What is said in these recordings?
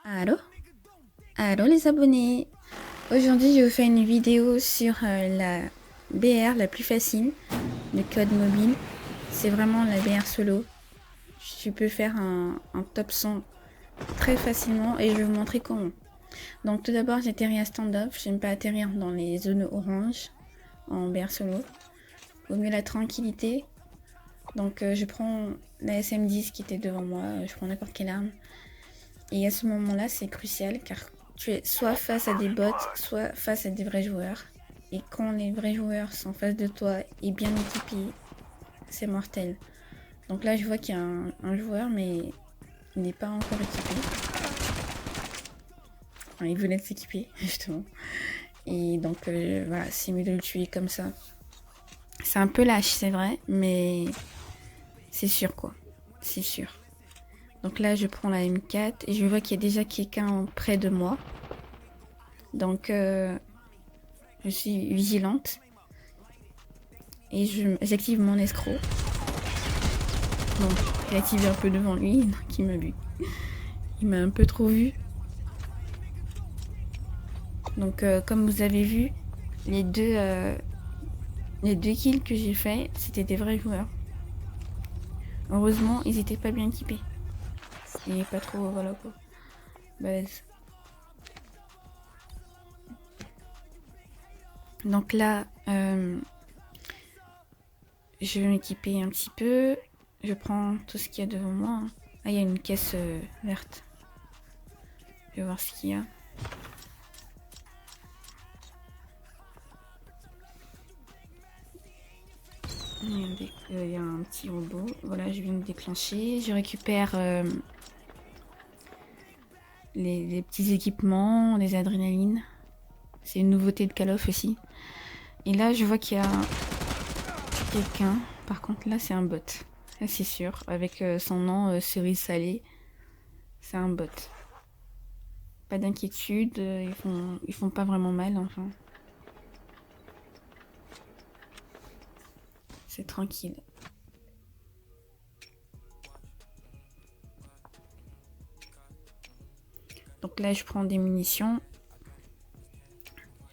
Allô? Allô les abonnés. Aujourd'hui je vous fais une vidéo sur la BR la plus facile de code mobile. C'est vraiment la BR solo. Tu peux faire un top 100 très facilement et je vais vous montrer comment. Donc tout d'abord j'atterris à stand-off. J'aime pas atterrir dans les zones orange en BR solo. Vaut mieux la tranquillité. Donc je prends la SM10 qui était devant moi. Je prends n'importe quelle arme. Et à ce moment-là, c'est crucial car tu es soit face à des bots, soit face à des vrais joueurs. Et quand les vrais joueurs sont en face de toi et bien équipés, c'est mortel. Donc là, je vois qu'il y a un joueur, mais il n'est pas encore équipé. Enfin, il venait de s'équiper, justement. Et donc, voilà, c'est mieux de le tuer comme ça. C'est un peu lâche, c'est vrai, mais c'est sûr, quoi. C'est sûr. Donc là, je prends la M4 et je vois qu'il y a déjà quelqu'un près de moi. Donc, je suis vigilante et j'active mon escroc. Donc, j'ai activé un peu devant lui, donc il m'a vu. Il m'a un peu trop vu. Donc, comme vous avez vu, les deux kills que j'ai fait, c'était des vrais joueurs. Heureusement, ils étaient pas bien équipés. Et pas trop, voilà quoi. Balèze. Donc là, je vais m'équiper un petit peu. Je prends tout ce qu'il y a devant moi. Ah, il y a une caisse verte. Je vais voir ce qu'il y a. Il y a un petit robot. Voilà, je viens de déclencher. Je récupère les petits équipements, les adrénalines. C'est une nouveauté de Call of aussi. Et là, je vois qu'il y a quelqu'un. Par contre, là, c'est un bot. Là, c'est sûr. Avec son nom, cerise salée. C'est un bot. Pas d'inquiétude. Ils font pas vraiment mal, enfin. C'est tranquille. Donc là, je prends des munitions.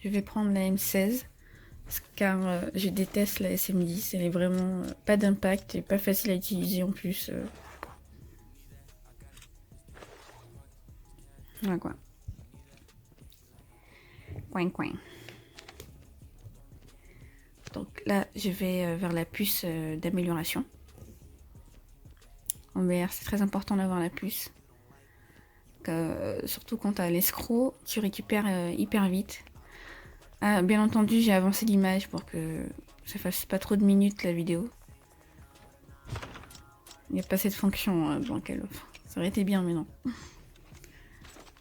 Je vais prendre la M16. Car je déteste la SM10. Elle est vraiment pas d'impact et pas facile à utiliser en plus. Voilà quoi. Coin coin. Donc là, je vais vers la puce d'amélioration. En VR, c'est très important d'avoir la puce. Surtout quand t'as l'escroc, tu récupères hyper vite. Ah, bien entendu, j'ai avancé l'image pour que ça fasse pas trop de minutes la vidéo. Il n'y a pas cette fonction dans Call of. Ça aurait été bien, mais non.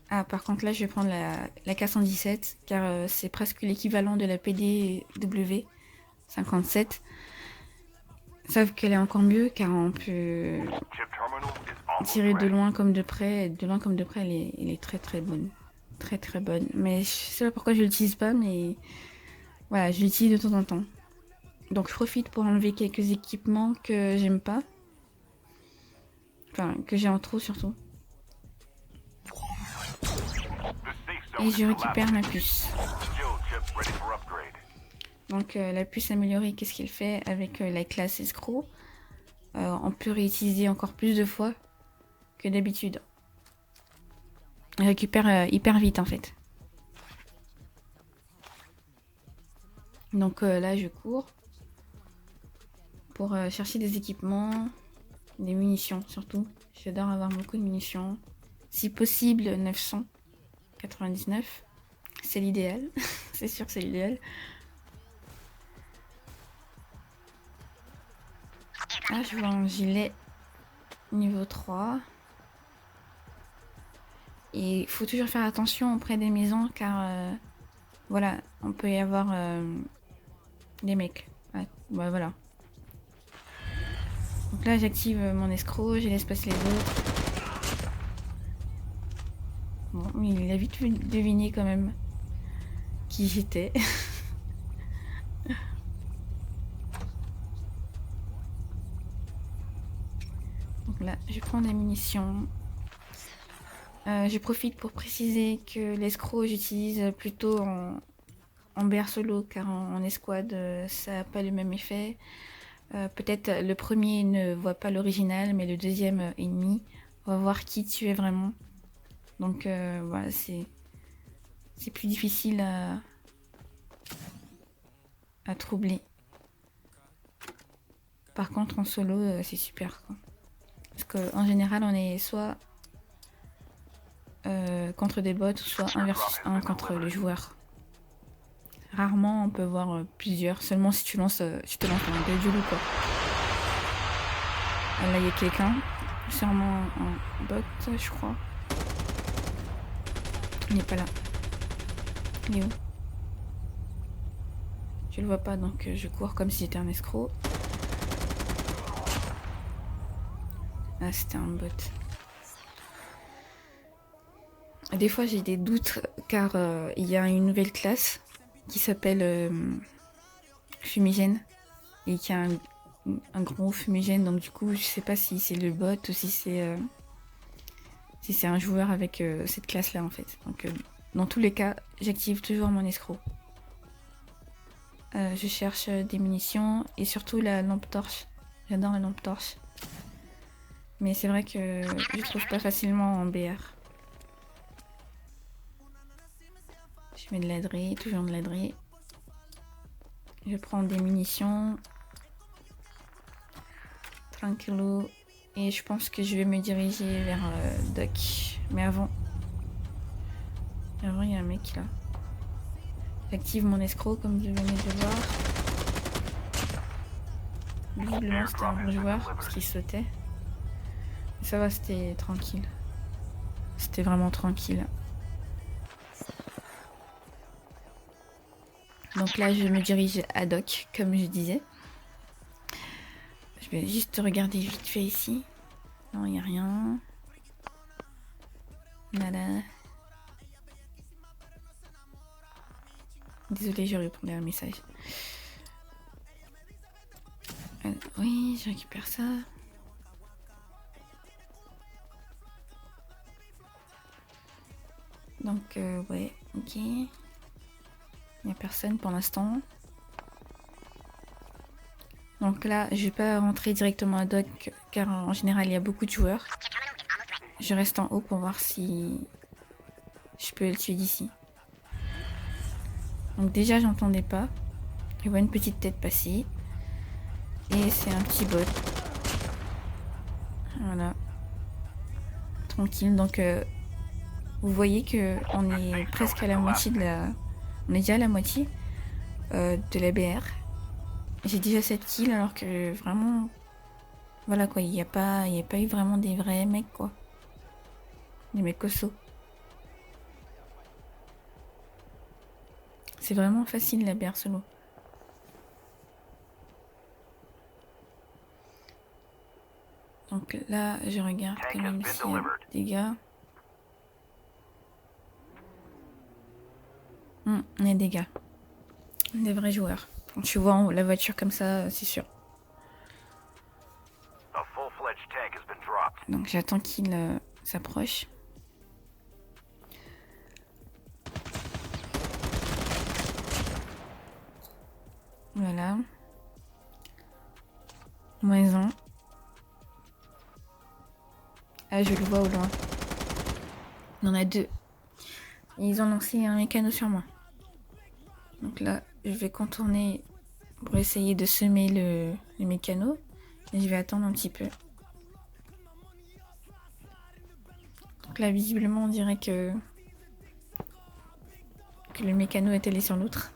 Ah, par contre, là, je vais prendre la K117, car c'est presque l'équivalent de la PDW 57. Sauf qu'elle est encore mieux, car on peut tirer de loin comme de près. Et de loin comme de près, elle est très très bonne. Très très bonne. Mais je sais pas pourquoi je l'utilise pas, mais voilà, je l'utilise de temps en temps. Donc je profite pour enlever quelques équipements que j'aime pas. Enfin, que j'ai en trop surtout. Et je récupère ma puce. Donc la puce améliorée, qu'est-ce qu'elle fait avec la classe escroc? On peut réutiliser encore plus de fois que d'habitude. Elle récupère hyper vite en fait. Donc là je cours pour chercher des équipements, des munitions surtout. J'adore avoir beaucoup de munitions. Si possible 999. C'est l'idéal. C'est sûr que c'est l'idéal. Ah, je vois un gilet niveau 3. Et il faut toujours faire attention auprès des maisons car voilà, on peut y avoir des mecs. Ouais, bah voilà. Donc là j'active mon escroc, je laisse passer les autres. Bon, il a vite deviné quand même qui j'étais. Donc là je prends des munitions. Je profite pour préciser que l'escroc j'utilise plutôt en BR solo car en escouade ça n'a pas le même effet. Peut-être le premier ne voit pas l'original mais le deuxième ennemi va voir qui tu es vraiment. Donc voilà, c'est plus difficile à troubler. Par contre en solo c'est super quoi. Parce qu'en général on est soit contre des bots, soit 1 versus 1 contre le joueur. Rarement on peut voir plusieurs, seulement si tu te lances dans un duel ou quoi. Là il y a quelqu'un, sûrement un bot je crois. Il n'est pas là. Il est où? Je le vois pas donc je cours comme si j'étais un escroc. Ah c'était un bot. Des fois j'ai des doutes car il y a une nouvelle classe qui s'appelle fumigène et qui a un gros fumigène, donc du coup je sais pas si c'est le bot ou si c'est un joueur avec cette classe là en fait. Donc dans tous les cas j'active toujours mon escroc. Je cherche des munitions et surtout la lampe torche. J'adore la lampe torche. Mais c'est vrai que je trouve pas facilement en BR. Je mets de l'adré, toujours de l'adré. Je prends des munitions. Tranquillo. Et je pense que je vais me diriger vers Doc. Mais avant, il y a un mec là. J'active mon escroc comme je venais de voir. Visiblement c'était un bon joueur parce qu'il sautait. Et ça va, c'était tranquille. C'était vraiment tranquille. Donc là je me dirige à Doc comme je disais. Je vais juste regarder vite fait ici. Non, il n'y a rien. Nada. Désolée, je répondais à un message. Oui, je récupère ça. Donc, ouais, ok. Il n'y a personne pour l'instant. Donc là, je vais pas rentrer directement à Doc car en général, il y a beaucoup de joueurs. Je reste en haut pour voir si je peux le tuer d'ici. Donc déjà, j'entendais pas. Je vois une petite tête passer. Et c'est un petit bot. Voilà. Tranquille. Donc, vous voyez que on est presque à la moitié de la... On est déjà à la moitié de la BR. J'ai déjà 7 kills alors que vraiment... Voilà quoi, il n'y a pas eu vraiment des vrais mecs quoi. Des mecs cossos. C'est vraiment facile la BR solo. Donc là, je regarde quand même s'il y a des gars. Il y a des gars. Des vrais joueurs. Quand tu vois la voiture comme ça, c'est sûr. Donc j'attends qu'il s'approche. Voilà. Maison. Ah, je le vois au loin. Il y en a deux. Ils ont lancé un mécano sur moi. Donc là, je vais contourner pour essayer de semer le mécano. Et je vais attendre un petit peu. Donc là, visiblement, on dirait que le mécano est allé sur l'autre.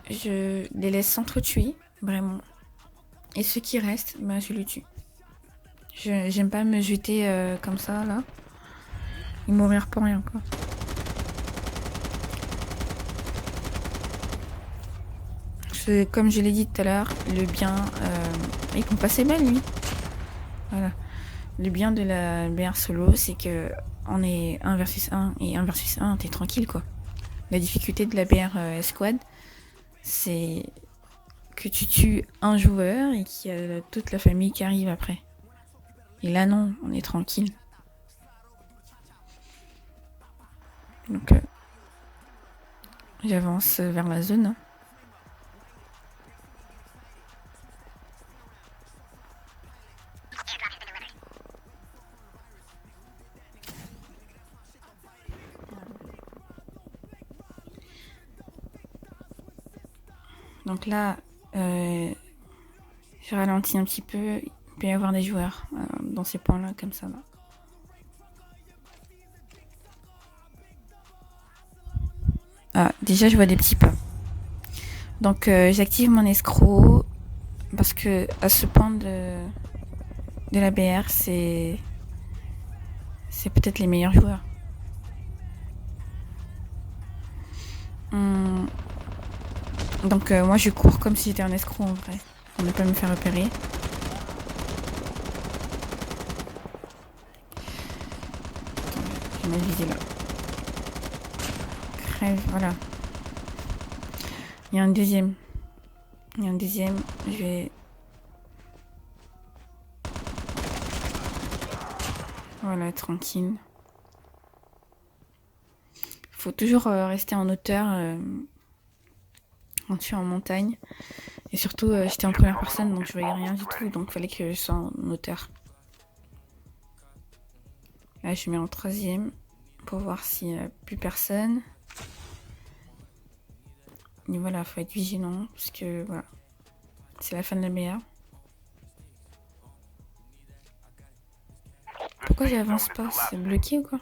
Je les laisse s'entretuer, vraiment. Et ceux qui restent, bah, je les tue. J'aime pas me jeter comme ça, là. Et mourir pour rien, quoi. Comme je l'ai dit tout à l'heure, le bien... il peut passer mal, lui. Voilà. Le bien de la BR solo, c'est que on est 1 versus 1. Et 1 versus 1, t'es tranquille, quoi. La difficulté de la BR escouade, c'est que tu tues un joueur et qu'il y a toute la famille qui arrive après. Et là non, on est tranquille. Donc j'avance vers la zone. Donc là, je ralentis un petit peu. Il peut y avoir des joueurs dans ces points-là, comme ça. Là. Ah, déjà, je vois des petits pas. Donc, j'active mon escroc parce que à ce point de la BR, c'est peut-être les meilleurs joueurs. Donc, moi, je cours comme si j'étais un escroc en vrai, pour ne pas me faire repérer. Je vais viser là. Crève, voilà. Il y a un deuxième. Je vais... Voilà, tranquille. Faut toujours rester en hauteur quand je suis en montagne. Et surtout, j'étais en première personne, donc je voyais rien du tout. Donc il fallait que je sois en hauteur. Là, je mets en troisième pour voir s'il n'y a plus personne. Et voilà, faut être vigilant parce que voilà, c'est la fin de la meilleure. Pourquoi j'avance pas? C'est bloqué ou quoi?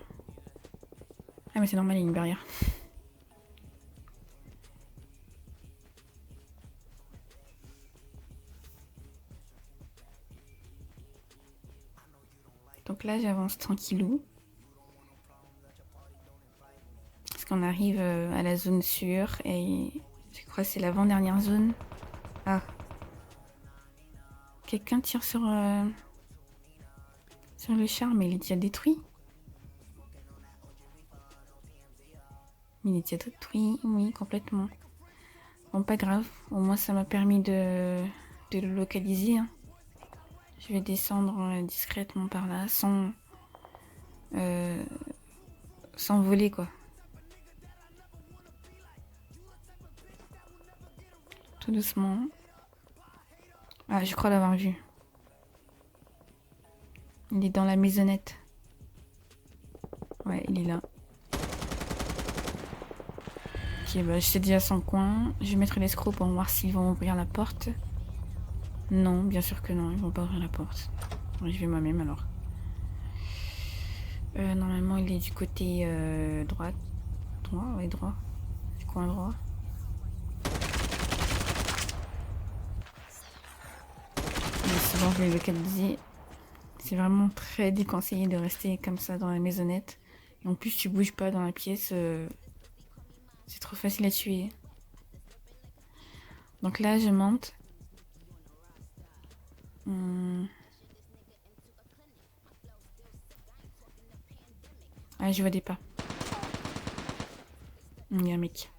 Ah mais c'est normal, il y a une barrière. Donc là, j'avance tranquillou. Parce qu'on arrive à la zone sûre et je crois que c'est l'avant-dernière zone. Ah. Quelqu'un tire sur le char, mais il est déjà détruit. Il est déjà détruit, oui, complètement. Bon, pas grave. Au moins, ça m'a permis de le localiser. Hein. Je vais descendre discrètement par là, sans voler, quoi. Tout doucement. Ah, je crois l'avoir vu. Il est dans la maisonnette. Ouais, il est là. Ok, bah, je sais déjà son coin. Je vais mettre l'escroc pour voir s'ils vont ouvrir la porte. Non, bien sûr que non, ils vont pas ouvrir la porte. Je vais moi-même alors. Normalement, il est du côté droit. Droit. Du coin droit. Mais c'est bon, je l'ai localisé. C'est vraiment très déconseillé de rester comme ça dans la maisonnette. Et en plus, tu bouges pas dans la pièce. C'est trop facile à tuer. Donc là, je monte. Ah, je vois des pas. Il y a un mec.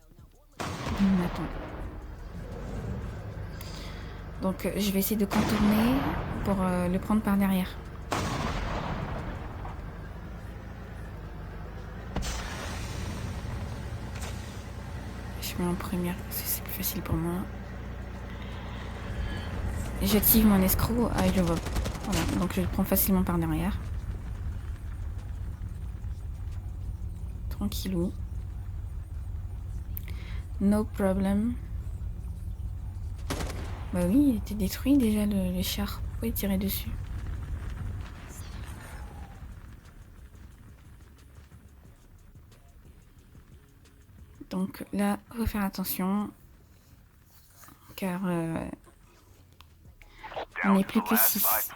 Il m'attend. Donc, je vais essayer de contourner pour le prendre par derrière. Je mets en première, c'est plus facile pour moi. J'active mon escroc. Ah, je le vois. Voilà, donc je le prends facilement par derrière. Tranquillou. No problem. Bah oui, il était détruit déjà le char. Pourquoi il tirait dessus? Donc là, faut faire attention. Car on n'est plus que 6.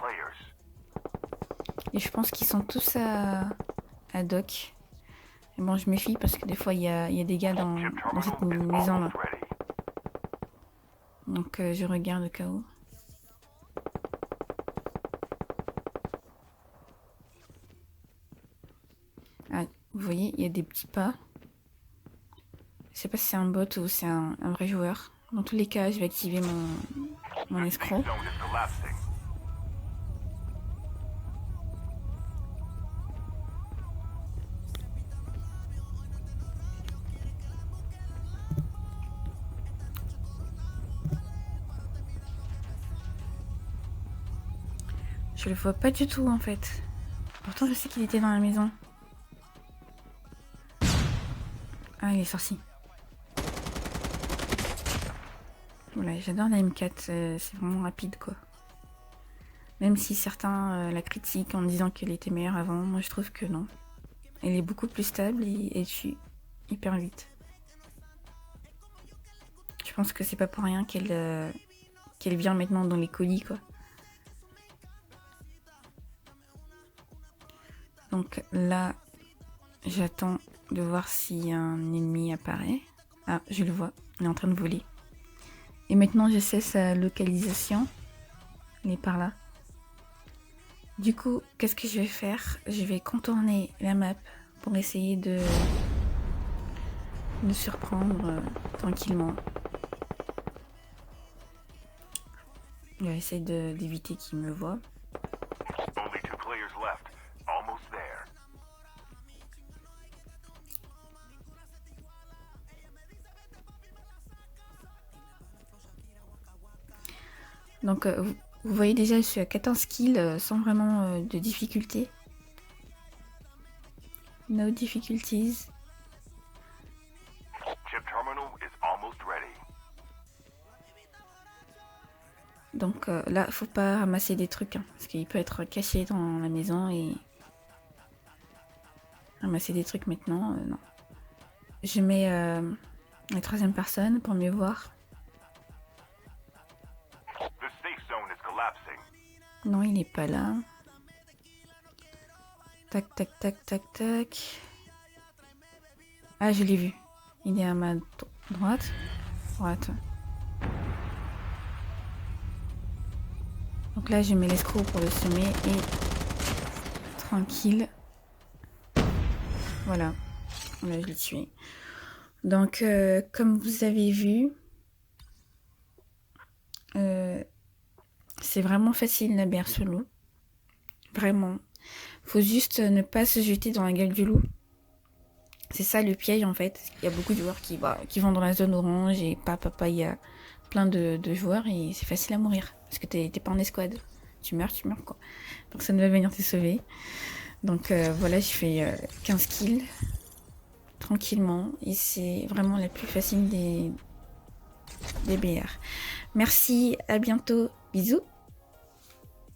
Et je pense qu'ils sont tous à dock. Et bon, je méfie parce que des fois, il y a des gars dans cette maison-là. Donc, je regarde au cas où. Ah, vous voyez, il y a des petits pas. Je sais pas si c'est un bot ou c'est un vrai joueur. Dans tous les cas, je vais activer mon escroc. Je le vois pas du tout en fait. Pourtant je sais qu'il était dans la maison. Ah, il est sorti. Voilà, j'adore la M4, c'est vraiment rapide quoi. Même si certains la critiquent en disant qu'elle était meilleure avant, moi je trouve que non. Elle est beaucoup plus stable et elle tue hyper vite. Je pense que c'est pas pour rien qu'elle vient maintenant dans les colis quoi. Donc là, j'attends de voir si un ennemi apparaît. Ah, je le vois, il est en train de voler. Et maintenant, je sais sa localisation. Il est par là. Du coup, qu'est-ce que je vais faire? Je vais contourner la map pour essayer de surprendre tranquillement. Je vais essayer d'éviter qu'il me voie. Donc, vous voyez déjà, je suis à 14 kills sans vraiment de difficulté. No difficulties. Donc là, faut pas ramasser des trucs, hein, parce qu'il peut être caché dans la maison et ramasser des trucs maintenant, non. Je mets la troisième personne pour mieux voir. Non, il est pas là. Tac, tac, tac, tac, tac. Ah, je l'ai vu. Il est à ma droite. Droite. Donc là, je mets l'escroc pour le semer et tranquille. Voilà. Là, je l'ai tué. Donc, comme vous avez vu, c'est vraiment facile la BR solo. Vraiment. Faut juste ne pas se jeter dans la gueule du loup. C'est ça le piège en fait. Il y a beaucoup de joueurs qui vont dans la zone orange et il y a plein de joueurs et c'est facile à mourir. Parce que t'es pas en escouade. Tu meurs quoi. Personne ne va venir te sauver. Donc voilà, je fais 15 kills tranquillement et c'est vraiment la plus facile des BR. Merci, à bientôt. Bisous.